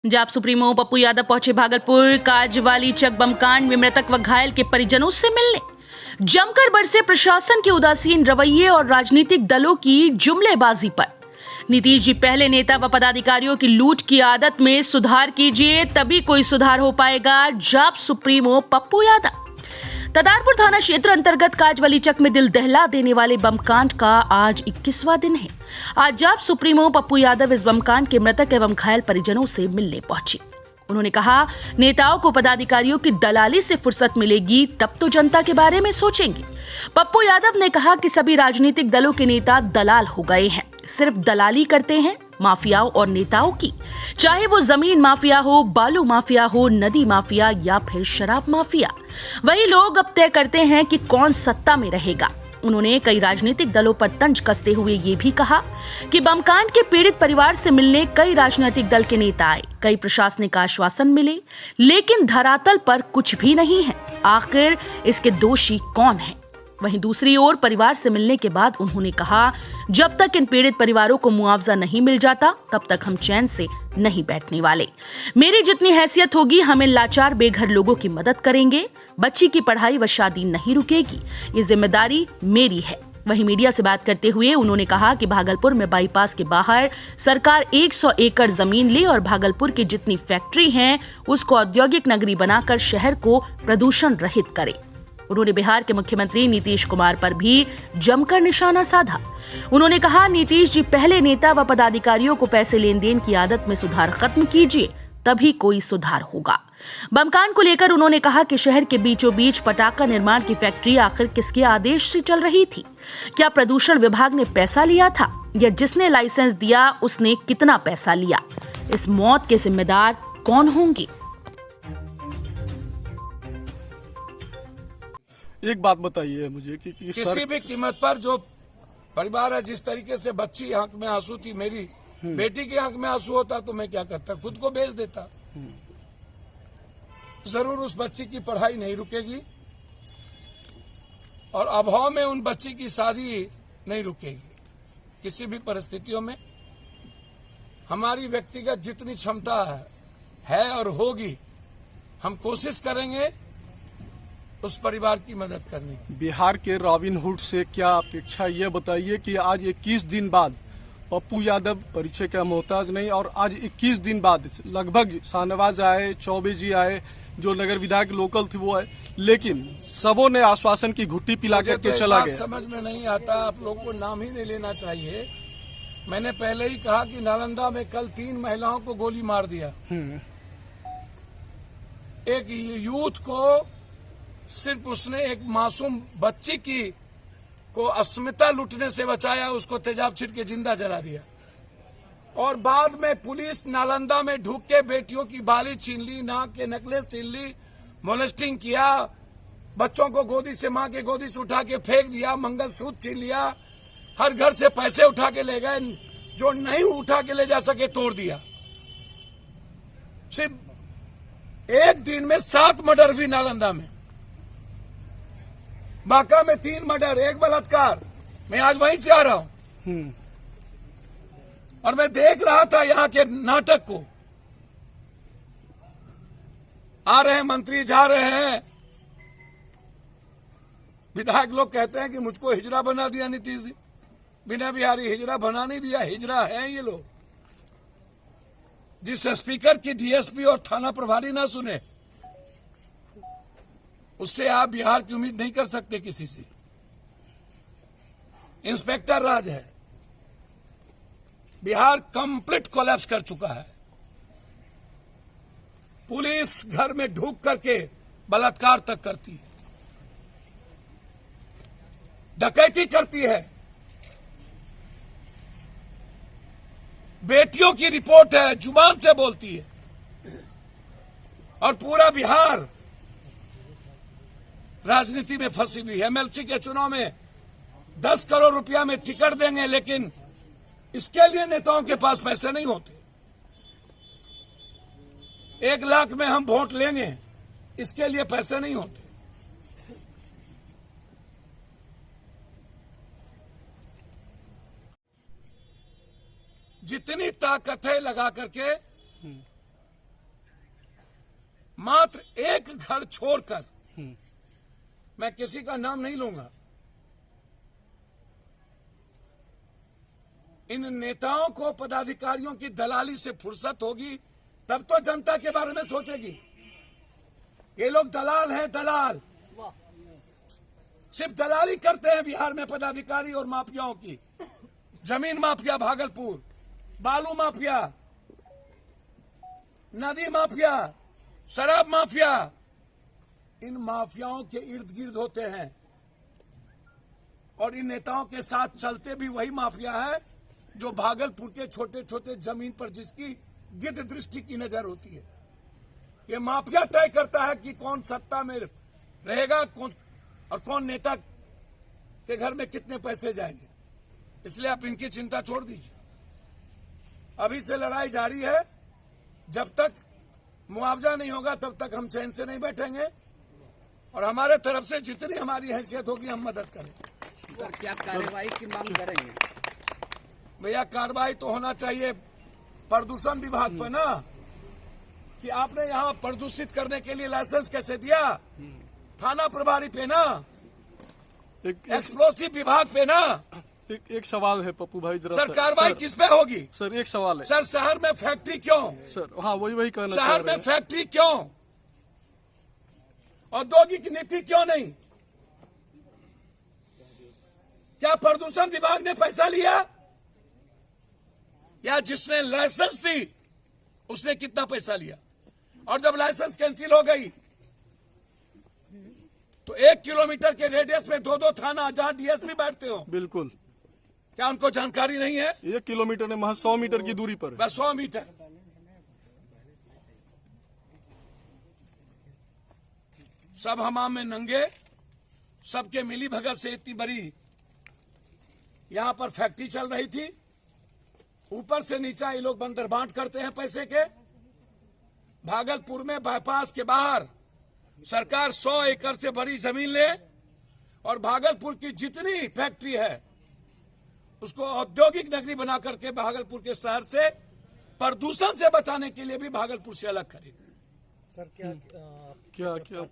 जाप सुप्रीमो पप्पू यादव पहुंचे भागलपुर काजवाली चक बम कांड में मृतक व घायल के परिजनों से मिलने। जमकर बरसे प्रशासन के उदासीन रवैये और राजनीतिक दलों की जुमलेबाजी पर। नीतीश जी, पहले नेता व पदाधिकारियों की लूट की आदत में सुधार कीजिए, तभी कोई सुधार हो पाएगा। जाप सुप्रीमो पप्पू यादव। तदारपुर थाना क्षेत्र अंतर्गत काजवाली चक में दिल दहला देने वाले बम कांड का आज 21वां दिन है। आज जाप सुप्रीमो पप्पू यादव इस बम कांड के मृतक एवं घायल परिजनों से मिलने पहुंचे। उन्होंने कहा, नेताओं को पदाधिकारियों की दलाली से फुर्सत मिलेगी तब तो जनता के बारे में सोचेंगे। पप्पू यादव ने कहा कि सभी राजनीतिक दलों के नेता दलाल हो गए हैं, सिर्फ दलाली करते हैं माफियाओं और नेताओं की, चाहे वो जमीन माफिया हो, बालू माफिया हो, नदी माफिया या फिर शराब माफिया। वही लोग अब तय करते हैं कि कौन सत्ता में रहेगा। उन्होंने कई राजनीतिक दलों पर तंज कसते हुए ये भी कहा कि बमकांड के पीड़ित परिवार से मिलने कई राजनीतिक दल के नेता आए, कई प्रशासनिक आश्वासन मिले, लेकिन धरातल पर कुछ भी नहीं है। आखिर इसके दोषी कौन है? वहीं दूसरी ओर परिवार से मिलने के बाद उन्होंने कहा, जब तक इन पीड़ित परिवारों को मुआवजा नहीं मिल जाता तब तक हम चैन से नहीं बैठने वाले। मेरी जितनी हैसियत होगी हम इन लाचार बेघर लोगों की मदद करेंगे। बच्ची की पढ़ाई व शादी नहीं रुकेगी, ये जिम्मेदारी मेरी है। वहीं मीडिया से बात करते हुए उन्होंने कहा कि भागलपुर में बाईपास के बाहर सरकार 100 एकड़ जमीन ले और भागलपुर की जितनी फैक्ट्री हैं उसको औद्योगिक नगरी बनाकर शहर को प्रदूषण रहित करे। उन्होंने बिहार के मुख्यमंत्री नीतीश कुमार पर भी जमकर निशाना साधा। उन्होंने कहा, नीतीश जी, पहले नेता व पदाधिकारियों को पैसे लेन देन की आदत में सुधार खत्म कीजिए, तभी कोई सुधार होगा। बमकांड को लेकर उन्होंने कहा कि शहर के बीचों बीच पटाखा निर्माण की फैक्ट्री आखिर किसके आदेश से चल रही थी? क्या प्रदूषण विभाग ने पैसा लिया था या जिसने लाइसेंस दिया उसने कितना पैसा लिया? इस मौत के जिम्मेदार कौन होंगे? एक बात बताइए मुझे कि किसी भी कीमत पर जो परिवार है, जिस तरीके से बच्ची आंख में आंसू थी, मेरी बेटी की आंख में आंसू होता तो मैं क्या करता? खुद को बेच देता। जरूर उस बच्ची की पढ़ाई नहीं रुकेगी और अभाव में उन बच्ची की शादी नहीं रुकेगी। किसी भी परिस्थितियों में हमारी व्यक्तिगत जितनी क्षमता है और होगी, हम कोशिश करेंगे उस परिवार की मदद करने की। बिहार के रॉबिन हुड से क्या अपेक्षा, ये बताइए कि आज 21 दिन बाद पप्पू यादव परिचय का मोहताज नहीं, और आज 21 दिन बाद लगभग शाहनवाज आए, चौबे जी आए, जो नगर विधायक लोकल थे वो आए, लेकिन सबों ने आश्वासन की घुट्टी पिला करके चला गया। समझ में नहीं आता, आप लोग को नाम ही नहीं लेना चाहिए। मैंने पहले ही कहा कि नालंदा में कल 3 महिलाओं को गोली मार दिया। एक यूथ को सिर्फ उसने एक मासूम बच्ची की को अस्मिता लूटने से बचाया, उसको तेजाब छिट के जिंदा जला दिया। और बाद में पुलिस नालंदा में ढूक के बेटियों की बाली छीन ली, नाक के नेकलेस छीन ली, मोलेस्टिंग किया, बच्चों को गोदी से, मां के गोदी से उठा के फेंक दिया, मंगलसूत्र छीन लिया, हर घर से पैसे उठा के ले गए, जो नहीं उठा के ले जा सके तोड़ दिया। सिर्फ एक दिन में 7 मर्डर हुई नालंदा में। बांका में 3 मर्डर, 1 बलात्कार। मैं आज वहीं से आ रहा हूं और मैं देख रहा था यहाँ के नाटक को। आ रहे हैं मंत्री, जा रहे हैं विधायक, लोग कहते हैं कि मुझको हिजड़ा बना दिया नीतीश जी। बिना बिहारी हिजड़ा बना नहीं दिया, हिजड़ा है ये लोग। जिस स्पीकर की डीएसपी और थाना प्रभारी ना सुने, उससे आप बिहार की उम्मीद नहीं कर सकते किसी से। इंस्पेक्टर राज है। बिहार कंप्लीट कोलैप्स कर चुका है। पुलिस घर में ढूक करके बलात्कार तक करती है, डकैती करती है। बेटियों की रिपोर्ट है, जुबान से बोलती है। और पूरा बिहार राजनीति में फंसी हुई है। एमएलसी के चुनाव में 10 करोड़ रुपया में टिकट देंगे, लेकिन इसके लिए नेताओं के पास पैसे नहीं होते। 1 लाख में हम वोट लेंगे, इसके लिए पैसे नहीं होते। जितनी ताकत है लगा करके मात्र एक घर छोड़कर, मैं किसी का नाम नहीं लूंगा, इन नेताओं को, पदाधिकारियों की दलाली से फुर्सत होगी तब तो जनता के बारे में सोचेगी। ये लोग दलाल हैं, दलाल सिर्फ दलाली करते हैं बिहार में पदाधिकारी और माफियाओं की। जमीन माफिया भागलपुर, बालू माफिया, नदी माफिया, शराब माफिया, इन माफियाओं के इर्द गिर्द होते हैं और इन नेताओं के साथ चलते भी वही माफिया है जो भागलपुर के छोटे छोटे जमीन पर जिसकी गिद्ध दृष्टि की नजर होती है। ये माफिया तय करता है कि कौन सत्ता में रहेगा, कौन और कौन नेता के घर में कितने पैसे जाएंगे। इसलिए आप इनकी चिंता छोड़ दीजिए। अभी से लड़ाई जारी है, जब तक मुआवजा नहीं होगा तब तक हम चैन से नहीं बैठेंगे और हमारे तरफ से जितनी हमारी हैसियत होगी हम मदद करेंगे। सर, क्या कार्रवाई की मांग करेंगे? भैया, कार्रवाई तो होना चाहिए प्रदूषण विभाग पर ना, कि आपने यहाँ प्रदूषित करने के लिए लाइसेंस कैसे दिया, थाना प्रभारी पे ना, एक्सप्लोसिव विभाग पे ना। एक सवाल है पप्पू भाई, जरा सर कार्रवाई किस पे होगी? सर एक सवाल है सर, शहर में फैक्ट्री क्यों? सर, हाँ वही कहना चाह शहर रहे में हैं। फैक्ट्री क्यों? औद्योगिक नीति क्यों नहीं? क्या प्रदूषण विभाग ने पैसा लिया? या जिसने लाइसेंस दी उसने कितना पैसा लिया? और जब लाइसेंस कैंसिल हो गई तो 1 किलोमीटर के रेडियस में 2-2 थाना, जहां डीएसपी बैठते हो, बिल्कुल। क्या उनको जानकारी नहीं है? 1 किलोमीटर में महज 100 मीटर की दूरी पर है। बस 100 मीटर। सब हमाम में नंगे, सबके मिली भगत से इतनी बड़ी यहां पर फैक्ट्री चल रही थी। ऊपर से नीचा ये लोग बंदरबांट करते हैं पैसे के। भागलपुर में बाईपास के बाहर सरकार 100 एकड़ से बड़ी जमीन ले और भागलपुर की जितनी फैक्ट्री है उसको औद्योगिक नगरी बना करके भागलपुर के शहर से प्रदूषण से बचाने के लिए भी भागलपुर से अलग खरीदे। सर, क्या क्या